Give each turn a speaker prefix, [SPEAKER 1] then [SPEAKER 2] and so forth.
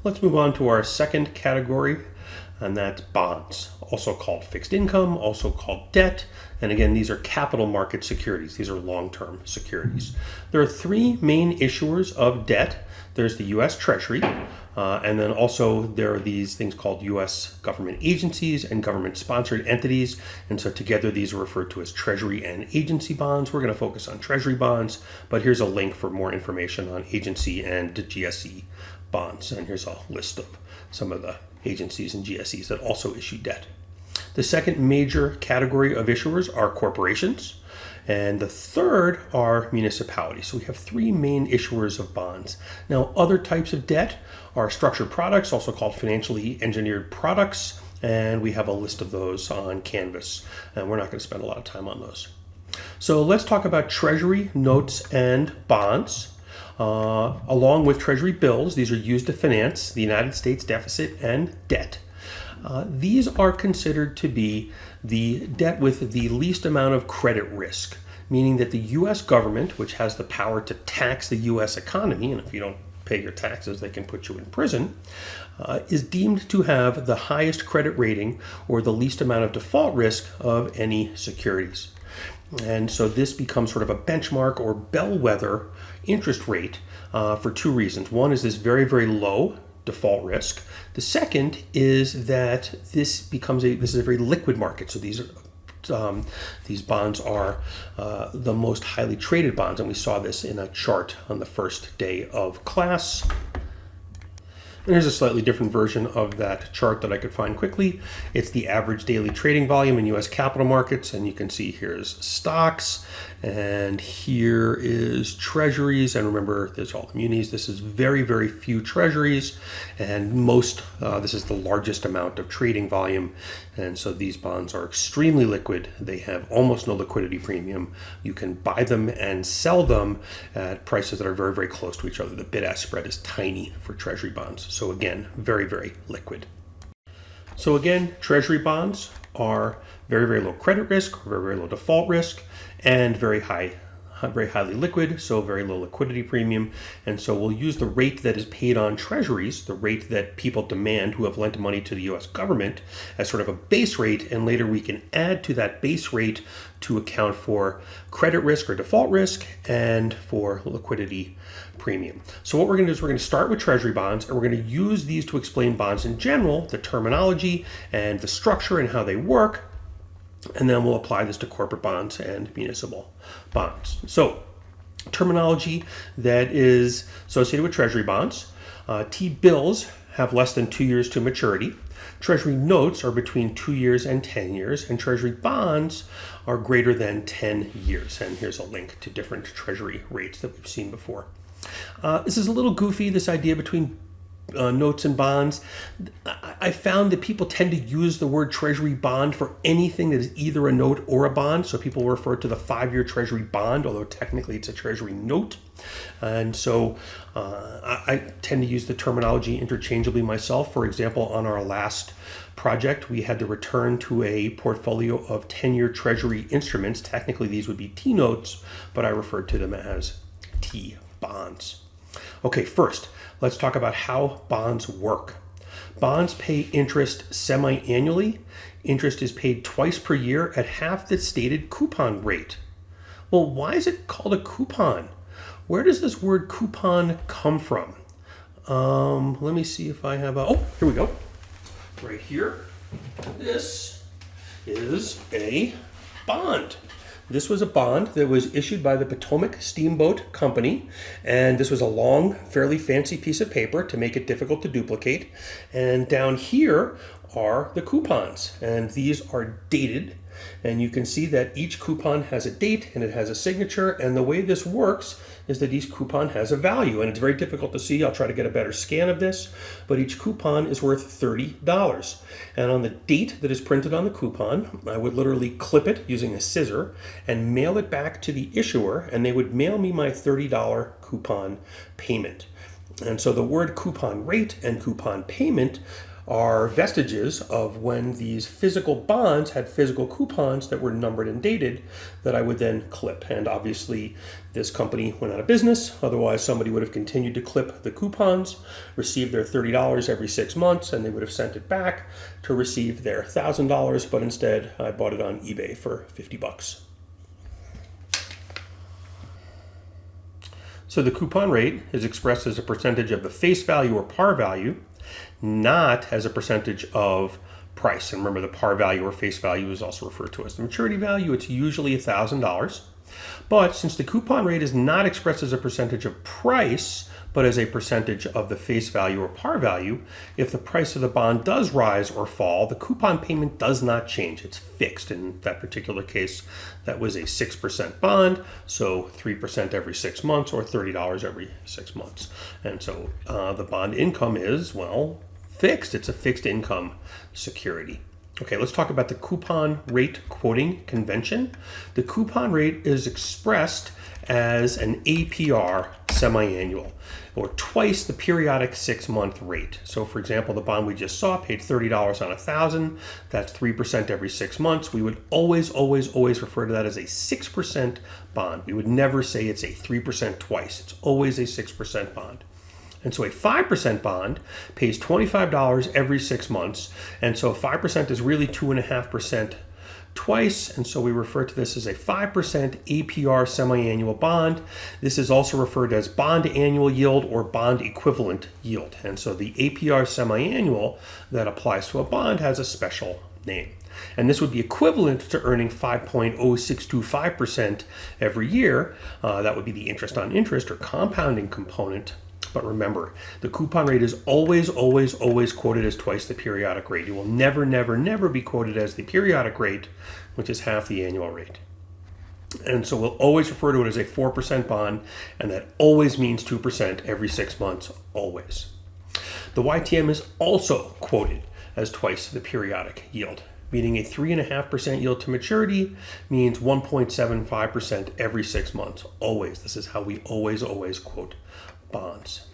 [SPEAKER 1] Let's move on to our second category, and that's bonds, also called fixed income, also called debt. And again, these are capital market securities. These are long-term securities. There are three main issuers of debt. There's the U.S. Treasury, and then also there are these things called U.S. government agencies and government-sponsored entities. And so together these are referred to as Treasury and agency bonds. We're going to focus on Treasury bonds, but here's a link for more information on agency and GSE bonds. And here's a list of some of the agencies and GSEs that also issue debt. The second major category of issuers are corporations, and the third are municipalities. So we have three main issuers of bonds. Now, other types of debt are structured products, also called financially engineered products, and we have a list of those on Canvas, and we're not going to spend a lot of time on those. So let's talk about Treasury notes and bonds. Along with Treasury bills, these are used to finance the United States deficit and debt. These are considered to be the debt with the least amount of credit risk, meaning that the U.S. government, which has the power to tax the U.S. economy, and if you don't pay your taxes, they can put you in prison, is deemed to have the highest credit rating or the least amount of default risk of any securities. And so this becomes sort of a benchmark or bellwether interest rate for two reasons. One is this very, very low default risk. The second is that this is a very liquid market. So these bonds are the most highly traded bonds, and we saw this in a chart on the first day of class. And here's a slightly different version of that chart that I could find quickly. It's the average daily trading volume in U.S. capital markets, and you can see here's stocks, and here is treasuries, and remember there's all the munis. This is very, very few treasuries, and this is the largest amount of trading volume, and so these bonds are extremely liquid. They have almost no liquidity premium. You can buy them and sell them at prices that are very, very close to each other. The bid-ask spread is tiny for treasury bonds. So again, very, very liquid. So again, treasury bonds are very, very low credit risk, very, very low default risk, and very highly liquid, so very low liquidity premium. And so we'll use the rate that is paid on treasuries, the rate that people demand who have lent money to the U.S. government, as sort of a base rate, and later we can add to that base rate to account for credit risk or default risk and for liquidity premium. So what we're going to do is we're going to start with treasury bonds, and we're going to use these to explain bonds in general, the terminology and the structure and how they work. And then we'll apply this to corporate bonds and municipal bonds. So, terminology that is associated with treasury bonds. T-bills have less than 2 years to maturity. Treasury notes are between 2 years and 10 years. And treasury bonds are greater than 10 years. And here's a link to different treasury rates that we've seen before. This is a little goofy, this idea between notes and bonds. I found that people tend to use the word treasury bond for anything that is either a note or a bond. So people refer to the 5-year treasury bond, although technically it's a treasury note. And so I tend to use the terminology interchangeably myself. For example, on our last project, we had to return to a portfolio of 10-year treasury instruments. Technically, these would be T-notes, but I referred to them as T-bonds. Okay, first, let's talk about how bonds work. Bonds pay interest semi-annually. Interest is paid twice per year at half the stated coupon rate. Well, why is it called a coupon? Where does this word coupon come from? Let me see if I have here we go. Right here. This is a bond. This was a bond that was issued by the Potomac Steamboat Company, and this was a long, fairly fancy piece of paper to make it difficult to duplicate. And down here are the coupons, and these are dated. And you can see that each coupon has a date and it has a signature, and the way this works is that each coupon has a value, and it's very difficult to see. I'll try to get a better scan of this, but each coupon is worth $30. And on the date that is printed on the coupon, I would literally clip it using a scissor and mail it back to the issuer, and they would mail me my $30 coupon payment. And so the word coupon rate and coupon payment are vestiges of when these physical bonds had physical coupons that were numbered and dated that I would then clip. And obviously, this company went out of business. Otherwise, somebody would have continued to clip the coupons, receive their $30 every 6 months, and they would have sent it back to receive their $1,000. But instead, I bought it on eBay for $50. So the coupon rate is expressed as a percentage of the face value or par value, not as a percentage of price. And remember, the par value or face value is also referred to as the maturity value. It's usually $1,000. But since the coupon rate is not expressed as a percentage of price, but as a percentage of the face value or par value, if the price of the bond does rise or fall, the coupon payment does not change. It's fixed. In that particular case, that was a 6% bond, so 3% every 6 months or $30 every 6 months. And so the bond income is, well, fixed. It's a fixed income security. Okay, let's talk about the coupon rate quoting convention. The coupon rate is expressed as an APR semi-annual, or twice the periodic 6-month rate. So for example, the bond we just saw paid $30 on 1,000. That's 3% every 6 months. We would always refer to that as a 6% bond. We would never say it's a 3% twice. It's always a 6% bond. And so a 5% bond pays $25 every 6 months. And so 5% is really 2.5% twice. And so we refer to this as a 5% APR semi-annual bond. This is also referred to as bond annual yield or bond equivalent yield. And so the APR semi-annual that applies to a bond has a special name. And this would be equivalent to earning 5.0625% every year. That would be the interest on interest or compounding component. But remember, the coupon rate is always quoted as twice the periodic rate. It will never be quoted as the periodic rate, which is half the annual rate. And so we'll always refer to it as a 4% bond, and that always means 2% every 6 months, always. The YTM is also quoted as twice the periodic yield, meaning a 3.5% yield to maturity means 1.75% every 6 months, always. This is how we always quote bonds.